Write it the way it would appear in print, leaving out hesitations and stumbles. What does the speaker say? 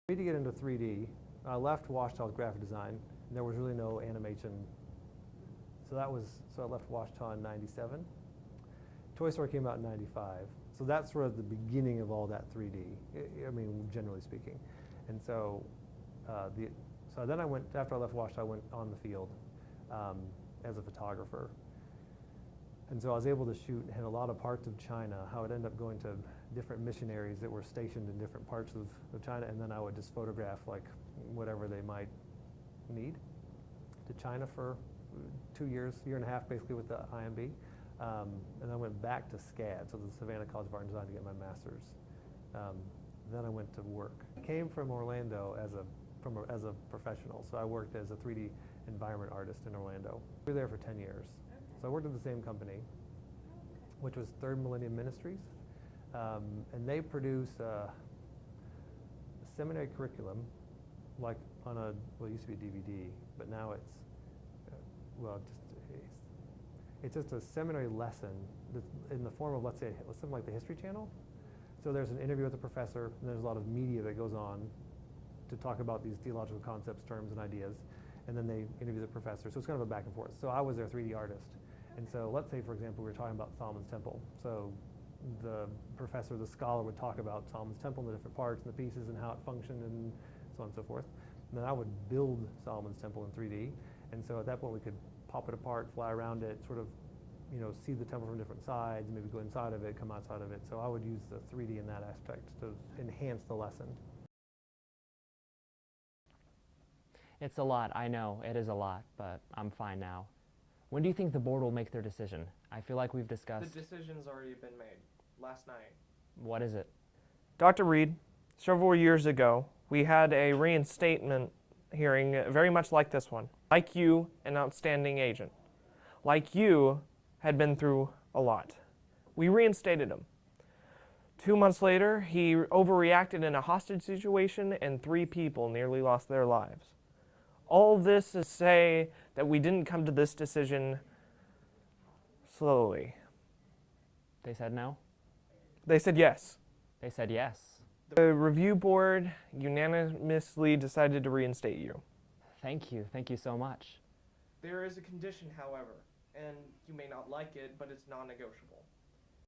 For me to get into 3D, I left Ouachita graphic design, and there was really no animation. So I left Ouachita in '97. Toy Story came out in '95. So that's sort of the beginning of all that 3D, I mean, generally speaking. And so, then I went, after I left Ouachita, I went on the field as a photographer. And so I was able to shoot in a lot of parts of China. I would end up going to different missionaries that were stationed in different parts of China, and then I would just photograph like whatever they might need. To China for 2 years, year and a half basically with the IMB. And I went back to SCAD, so the Savannah College of Art and Design, to get my master's. Then I went to work. I came from Orlando as a professional, so I worked as a 3D environment artist in Orlando. We were there for 10 years. So I worked at the same company, which was Third Millennium Ministries, and they produce a seminary curriculum, like on well, it used to be a DVD, but now it's, it's just a seminary lesson that's in the form of, let's say, something like the History Channel. So there's an interview with a professor, and there's a lot of media that goes on to talk about these theological concepts, terms, and ideas, and then they interview the professor. So it's kind of a back and forth. So I was their 3D artist. And so let's say, for example, we were talking about Solomon's Temple. So the professor, the scholar, would talk about Solomon's Temple and the different parts and the pieces and how it functioned and so on and so forth. And then I would build Solomon's Temple in 3D. And so at that point, we could pop it apart, fly around it, sort of, see the temple from different sides, maybe go inside of it, come outside of it. So I would use the 3D in that aspect to enhance the lesson. It's a lot, I know, it is a lot, but I'm fine now. When do you think the board will make their decision? I feel like we've discussed... The decision's already been made, last night. What is it? Dr. Reed, several years ago, we had a reinstatement hearing very much like this one. Like you, an outstanding agent. Like you, had been through a lot. We reinstated him. 2 months later, he overreacted in a hostage situation, and 3 people nearly lost their lives. All this is to say that we didn't come to this decision slowly. They said no? They said yes. They said yes. The review board unanimously decided to reinstate you. Thank you so much. There is a condition, however, and you may not like it, but it's non-negotiable.